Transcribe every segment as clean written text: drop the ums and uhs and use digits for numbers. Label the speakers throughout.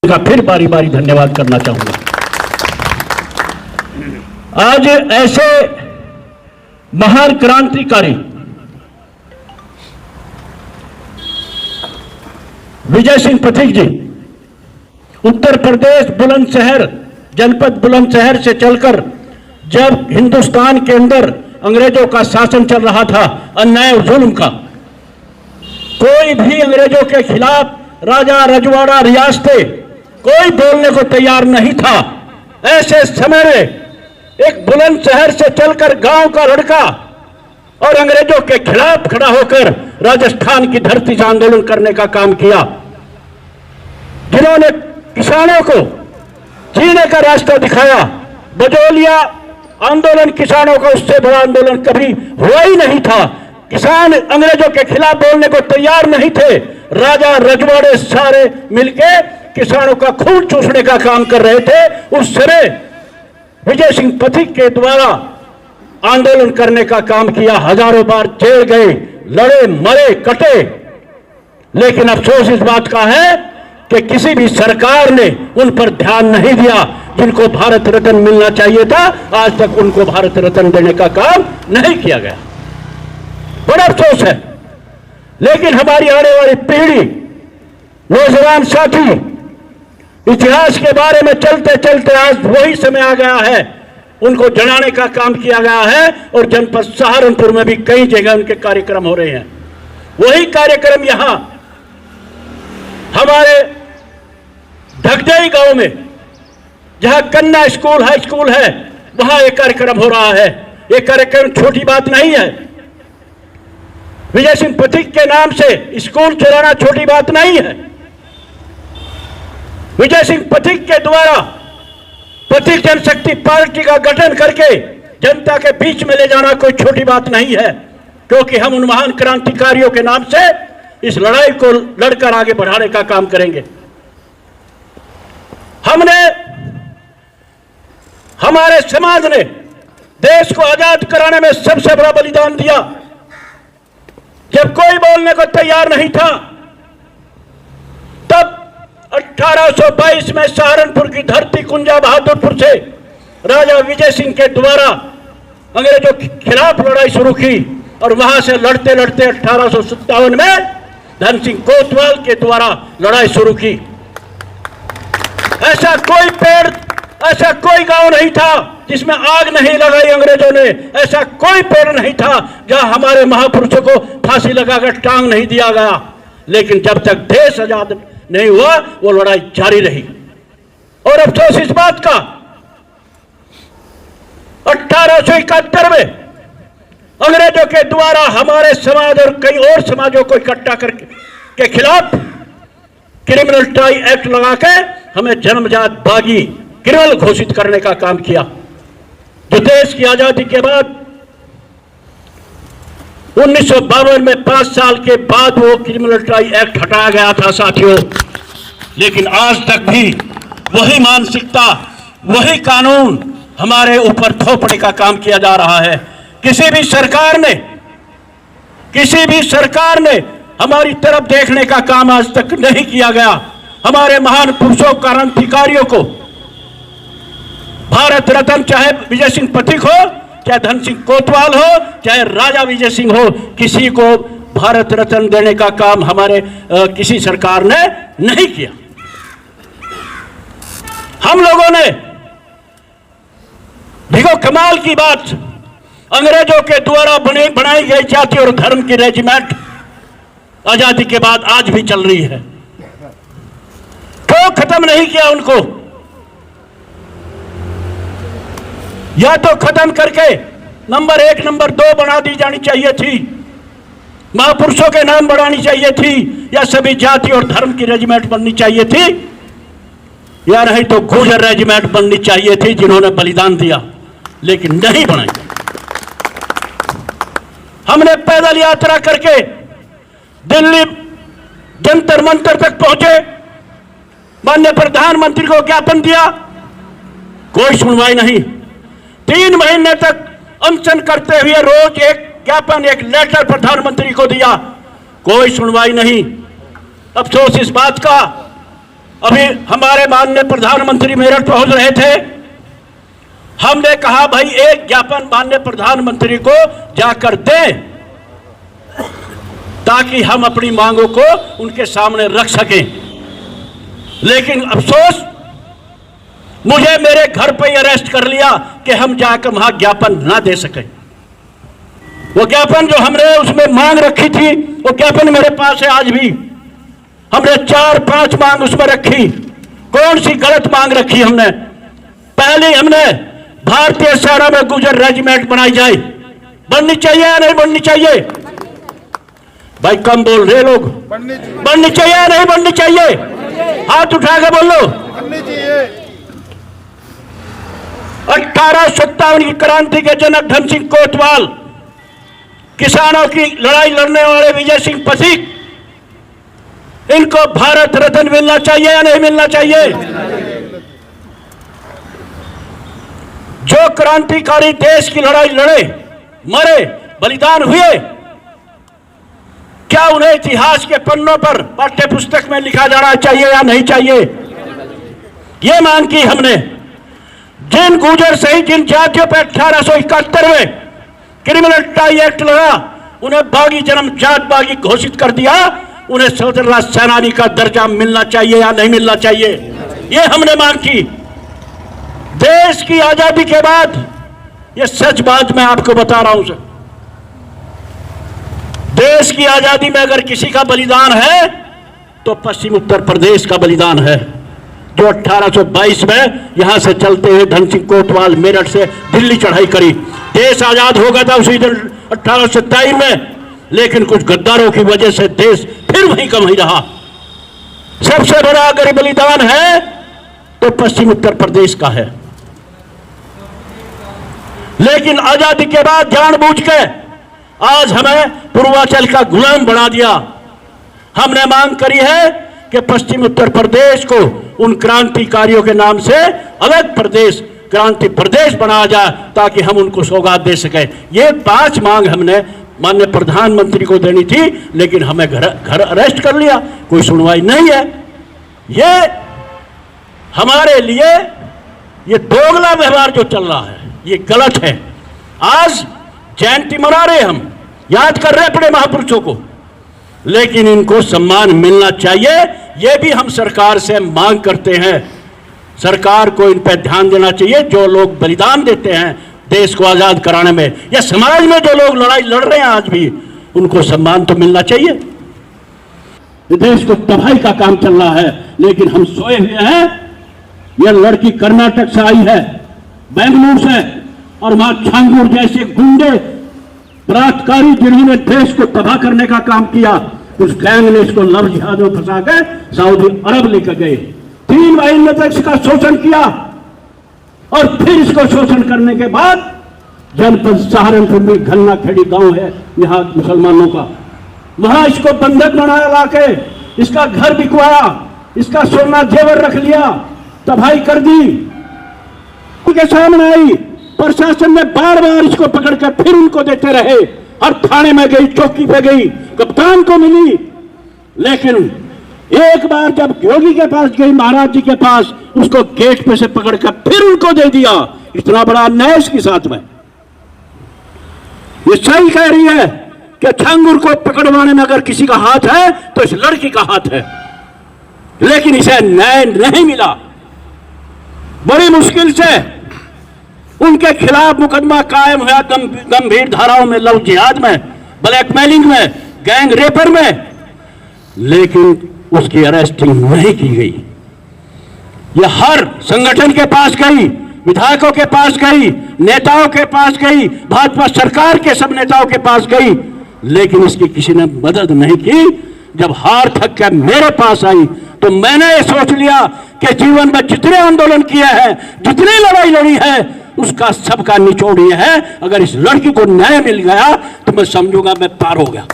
Speaker 1: का फिर बारी बारी धन्यवाद करना चाहूंगा। आज ऐसे महान क्रांतिकारी विजय सिंह पथिक जी उत्तर प्रदेश बुलंदशहर जनपद बुलंदशहर से चलकर जब हिंदुस्तान के अंदर अंग्रेजों का शासन चल रहा था, अन्याय और जुल्म का, कोई भी अंग्रेजों के खिलाफ राजा रजवाड़ा रियासतें कोई बोलने को तैयार नहीं था। ऐसे समय में एक बुलंदशहर से चलकर गांव का लड़का और अंग्रेजों के खिलाफ खड़ा होकर राजस्थान की धरती से आंदोलन करने का काम किया, जिन्होंने किसानों को जीने का रास्ता दिखाया। बजोलिया आंदोलन किसानों का उससे बड़ा आंदोलन कभी हुआ ही नहीं था। किसान अंग्रेजों के खिलाफ बोलने को तैयार नहीं थे। राजा रजवाड़े सारे मिलके किसानों का खून चूसने का काम कर रहे थे। उस समय विजय सिंह पथिक के द्वारा आंदोलन करने का काम किया। हजारों बार जेल गए, लड़े, मरे, कटे, लेकिन अफसोस इस बात का है कि किसी भी सरकार ने उन पर ध्यान नहीं दिया। जिनको भारत रत्न मिलना चाहिए था, आज तक उनको भारत रत्न देने का काम नहीं किया गया। बड़ा अफसोस है। लेकिन हमारी आने वाली पीढ़ी, नौजवान साथी, इतिहास के बारे में चलते चलते आज वही समय आ गया है, उनको जनाने का काम किया गया है। और जनपद सहारनपुर में भी कई जगह उनके कार्यक्रम हो रहे हैं। वही कार्यक्रम यहां हमारे ढकजई गांव में, जहां कन्या स्कूल हाई स्कूल है, वहां एक कार्यक्रम हो रहा है। ये कार्यक्रम छोटी बात नहीं है। विजय सिंह पथिक के नाम से स्कूल चलाना छोटी बात नहीं है। विजय सिंह पथिक के द्वारा पथिक जनशक्ति पार्टी का गठन करके जनता के बीच में ले जाना कोई छोटी बात नहीं है, क्योंकि हम उन महान क्रांतिकारियों के नाम से इस लड़ाई को लड़कर आगे बढ़ाने का काम करेंगे। हमारे समाज ने देश को आजाद कराने में सबसे बड़ा बलिदान दिया। जब कोई बोलने को तैयार नहीं था, तब 1822 में सहारनपुर की धरती कुंजा बहादुरपुर से राजा विजय सिंह के द्वारा अंग्रेजों के खिलाफ लड़ाई शुरू की। और वहां से लड़ते लड़ते 1857 में धन सिंह कोतवाल के द्वारा लड़ाई शुरू की। ऐसा कोई पेड़, ऐसा कोई गांव नहीं था जिसमें आग नहीं लगाई अंग्रेजों ने। ऐसा कोई पेड़ नहीं था जहां हमारे महापुरुषों को फांसी लगाकर टांग नहीं दिया गया। लेकिन जब तक देश आजाद नहीं हुआ, वो लड़ाई जारी रही। और अफसोस इस बात का, 1871 में अंग्रेजों के द्वारा हमारे समाज और कई और समाजों को इकट्ठा के खिलाफ क्रिमिनल ट्राई एक्ट लगा के हमें जन्मजात बागी क्रिमिनल घोषित करने का काम किया। जो देश की आजादी के बाद 1952 में 5 साल के बाद वो क्रिमिनल ट्राई एक्ट हटाया गया था साथियों। लेकिन आज तक भी वही मानसिकता, वही कानून हमारे ऊपर थोपने का काम किया जा रहा है। किसी भी सरकार ने हमारी तरफ देखने का काम आज तक नहीं किया गया। हमारे महान पुरुषों, क्रांतिकारियों को भारत रत्न, चाहे विजय सिंह पथिक हो, चाहे धन सिंह कोतवाल हो, चाहे राजा विजय सिंह हो, किसी को भारत रत्न देने का काम हमारे किसी सरकार ने नहीं किया। हम लोगों ने, देखो कमाल की बात, अंग्रेजों के द्वारा बनाई गई जाति और धर्म की रेजिमेंट आजादी के बाद आज भी चल रही है। क्यों खत्म नहीं किया उनको? या तो खत्म करके नंबर 1, नंबर 2 बना दी जानी चाहिए थी, महापुरुषों के नाम बढ़ानी चाहिए थी, या सभी जाति और धर्म की रेजिमेंट बननी चाहिए थी, या नहीं तो गुर्जर रेजिमेंट बननी चाहिए थी जिन्होंने बलिदान दिया, लेकिन नहीं बनाई। हमने पैदल यात्रा करके दिल्ली जंतर मंतर तक पहुंचे, माननीय प्रधानमंत्री को ज्ञापन दिया, कोई सुनवाई नहीं। 3 महीने तक अनशन करते हुए रोज एक ज्ञापन, एक लेटर प्रधानमंत्री को दिया, कोई सुनवाई नहीं। अफसोस इस बात का अभी हमारे माननीय प्रधानमंत्री मेरठ पहुंच रहे थे। हमने कहा भाई एक ज्ञापन माननीय प्रधानमंत्री को जाकर दें ताकि हम अपनी मांगों को उनके सामने रख सकें। लेकिन अफसोस, मुझे मेरे घर पर ही अरेस्ट कर लिया कि हम जाकर वहां ज्ञापन ना दे सके। वो ज्ञापन जो हमने उसमें मांग रखी थी, वो ज्ञापन मेरे पास है आज भी। हमने 4-5 मांग उसमें रखी। कौन सी गलत मांग रखी हमने? पहले हमने भारतीय सेना में गुजर रेजिमेंट बनाई जाए। बननी चाहिए या नहीं बननी चाहिए? भाई कम बोल रहे लोग। बननी चाहिए या नहीं बननी चाहिए? हाथ उठा के बोलो। 1857 की क्रांति के जनक धन सिंह कोतवाल, किसानों की लड़ाई लड़ने वाले विजय सिंह पसीक, इनको भारत रत्न मिलना चाहिए या नहीं मिलना चाहिए? जो क्रांतिकारी देश की लड़ाई लड़े, मरे, बलिदान हुए, क्या उन्हें इतिहास के पन्नों पर पाठ्य पुस्तक में लिखा जाना चाहिए या नहीं चाहिए? ये मांग की हमने। जिन गुर्जर सहित जिन जातियों पर 1871 में क्रिमिनल ट्राई एक्ट लगा, उन्हें बागी जन्म जात बागी घोषित कर दिया। उन्हें स्वतंत्रता सेनानी का दर्जा मिलना चाहिए या नहीं मिलना चाहिए? ये हमने मांग की। देश की आजादी के बाद, ये सच बात मैं आपको बता रहा हूं सर, देश की आजादी में अगर किसी का बलिदान है तो पश्चिम उत्तर प्रदेश का बलिदान है, जो 1822 में यहां से चलते हुए धन सिंह कोतवाल मेरठ से दिल्ली चढ़ाई करी। देश आजाद हो गया था उसी दिन 1827 में, लेकिन कुछ गद्दारों की वजह से देश फिर वहीं का वहीं रहा। सबसे बड़ा अगर बलिदान है तो पश्चिम उत्तर प्रदेश का है। लेकिन आजादी के बाद जानबूझ के आज हमें पूर्वांचल का गुलाम बना दिया। हमने मांग करी है कि पश्चिम उत्तर प्रदेश को उन क्रांतिकारियों के नाम से अलग प्रदेश, क्रांति प्रदेश बनाया जाए ताकि हम उनको सौगात दे सके। ये 5 मांग हमने माननीय प्रधानमंत्री को देनी थी, लेकिन हमें घर अरेस्ट कर लिया। कोई सुनवाई नहीं है। ये हमारे लिए ये दोगला व्यवहार जो चल रहा है, ये गलत है। आज जयंती मना रहे, हम याद कर रहे अपने महापुरुषों को, लेकिन इनको सम्मान मिलना चाहिए। ये भी हम सरकार से मांग करते हैं। सरकार को इन पर ध्यान देना चाहिए। जो लोग बलिदान देते हैं देश को आजाद कराने में, या समाज में जो लोग लड़ाई लड़ रहे हैं आज भी, उनको सम्मान तो मिलना चाहिए। देश को तबाही का काम चल रहा है, लेकिन हम सोए हुए हैं। यह लड़की कर्नाटक से आई है, बेंगलुरु से, और वहां छांगुर जैसे गुंडे बलात्कारी जिन्होंने देश को तबाह करने का काम किया, उस गैंग ने इसको लव जिहाद में फंसा कर सऊदी अरब लेकर गए। 3 महीने तक इसका शोषण किया, और फिर इसको शोषण करने के बाद जनपद सहारनपुर में घन्ना खेड़ी गांव है यहाँ मुसलमानों का, वहां इसको बंधक बनाया, लाके इसका घर बिकवाया, इसका सोना जेवर रख लिया, तबाही कर दी। उनके सामने आई, प्रशासन ने बार बार इसको पकड़कर फिर उनको देते रहे। हर थाने में गई, चौकी पे गई, कप्तान को मिली, लेकिन एक बार जब योगी के पास गई, महाराज जी के पास, उसको गेट पे से पकड़कर फिर उनको दे दिया। इतना बड़ा अन्याय इसके साथ में। ये सही कह रही है कि छांगुर को पकड़वाने में अगर किसी का हाथ है तो इस लड़की का हाथ है, लेकिन इसे न्याय नहीं मिला। बड़ी मुश्किल से उनके खिलाफ मुकदमा कायम हुआ गंभीर धाराओं में, लव जिहाद में, ब्लैकमेलिंग में, गैंग रेपर में, लेकिन उसकी अरेस्टिंग नहीं की गई। यह हर संगठन के पास गई, विधायकों के पास गई, नेताओं के पास गई, भाजपा सरकार के सब नेताओं के पास गई, लेकिन इसकी किसी ने मदद नहीं की। जब हार थक कर मेरे पास आई तो मैंने ये सोच लिया कि जीवन में जितने आंदोलन किए हैं, जितनी लड़ाई लड़ी है, उसका सबका निचोड़ ये है, अगर इस लड़की को न्याय मिल गया तो मैं समझूंगा मैं पार हो गया।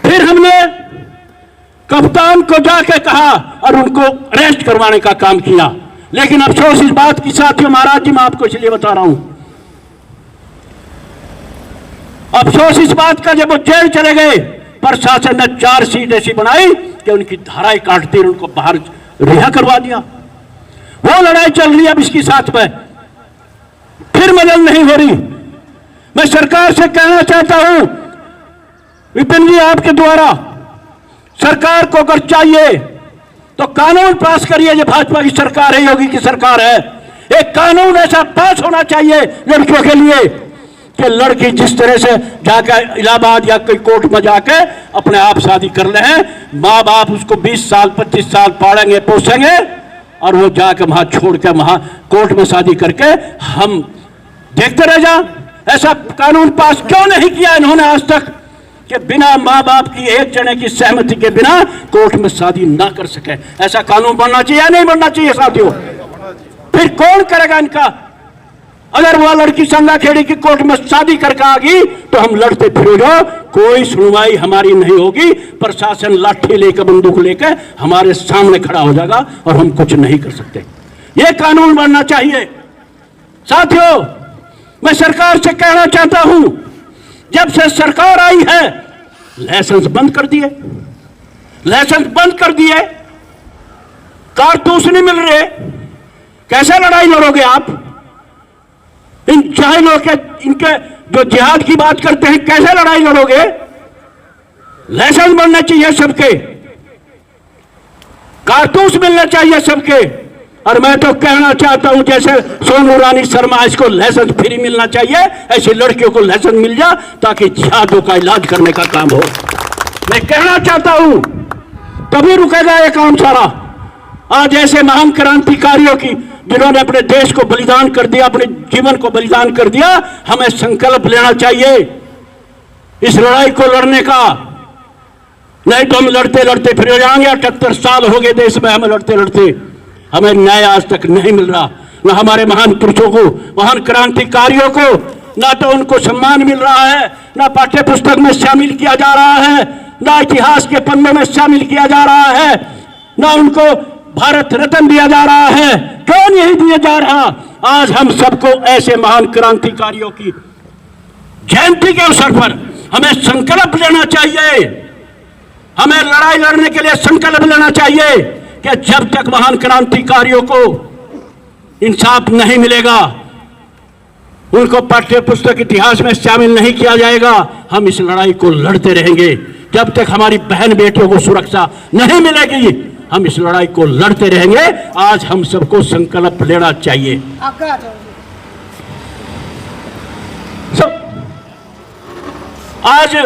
Speaker 1: फिर हमने कप्तान को जाके कहा और उनको अरेस्ट करवाने का काम किया, लेकिन अफसोस इस बात की, साथियों महाराज जी, मैं आपको इसलिए बता रहा हूं, अफसोस इस बात का, जब वो जेल चले गए, प्रशासन ने 4 सीट ऐसी बनाई कि उनकी धाराएं काटते उनको बाहर रिहा करवा दिया। वो लड़ाई चल रही है अब इसकी साथ में, फिर मदद नहीं हो रही। मैं सरकार से कहना चाहता हूं, विपिन जी आपके द्वारा सरकार को अगर चाहिए तो कानून पास करिए। ये भाजपा की सरकार है, योगी की सरकार है, एक कानून ऐसा पास होना चाहिए लड़कियों के लिए कि लड़की जिस तरह से जाकर इलाहाबाद या कोई कोर्ट में जाके अपने आप शादी कर ले हैं, माँ बाप उसको 20 साल 25 साल पालेंगे पोसेंगे और वो जाके वहां छोड़ के वहां कोर्ट में शादी करके हम देखते रह जा। ऐसा कानून पास क्यों नहीं किया इन्होंने आज तक कि बिना माँ बाप की एक जने की सहमति के बिना कोर्ट में शादी ना कर सके? ऐसा कानून बनना चाहिए या नहीं बनना चाहिए साथियों? फिर कौन करेगा इनका? अगर वह लड़की संगा खेड़ी की कोर्ट में शादी करके आ गई तो हम लड़ते फिरोगे, कोई सुनवाई हमारी नहीं होगी, प्रशासन लाठी लेकर बंदूक लेकर हमारे सामने खड़ा हो जाएगा और हम कुछ नहीं कर सकते। यह कानून बनना चाहिए। साथियों, मैं सरकार से कहना चाहता हूं, जब से सरकार आई है लाइसेंस बंद कर दिए, लाइसेंस बंद कर दिए, कारतूस नहीं मिल रहे। कैसे लड़ाई लड़ोगे आप? इन जाहिलों के, इनके जो जिहाद की बात करते हैं, कैसे लड़ाई लड़ोगे? लाइसेंस बनना चाहिए सबके, कारतूस मिलना चाहिए सबके। और मैं तो कहना चाहता हूं जैसे सोनू रानी शर्मा इसको लाइसेंस फ्री मिलना चाहिए, ऐसी लड़कियों को लाइसेंस मिल जा ताकि जिहादों का इलाज करने का काम हो। मैं कहना चाहता हूं तभी रुकेगा ये काम सारा। आज ऐसे महान क्रांतिकारियों की जिन्होंने अपने देश को बलिदान कर दिया, अपने जीवन को बलिदान कर दिया, हमें संकल्प लेना चाहिए इस लड़ाई को लड़ने का। नहीं तो हम लड़ते लड़ते फिर हो जाएंगे। 78 साल हो गए देश में हमें लड़ते लड़ते, हमें न्याय आज तक नहीं मिल रहा। न हमारे महान पुरुषों को, महान क्रांतिकारियों को, ना तो उनको सम्मान मिल रहा है, ना पाठ्य पुस्तक में शामिल किया जा रहा है, ना इतिहास के पन्नों में शामिल किया जा रहा है, ना उनको भारत रत्न दिया जा रहा है। क्यों नहीं दिया जा रहा? आज हम सबको ऐसे महान क्रांतिकारियों की जयंती के अवसर पर हमें संकल्प लेना चाहिए। हमें लड़ाई लड़ने के लिए संकल्प लेना चाहिए कि जब तक महान क्रांतिकारियों को इंसाफ नहीं मिलेगा, उनको पाठ्य पुस्तक इतिहास में शामिल नहीं किया जाएगा, हम इस लड़ाई को लड़ते रहेंगे। जब तक हमारी बहन बेटियों को सुरक्षा नहीं मिलेगी, हम इस लड़ाई को लड़ते रहेंगे। आज हम सबको संकल्प लेना चाहिए। आज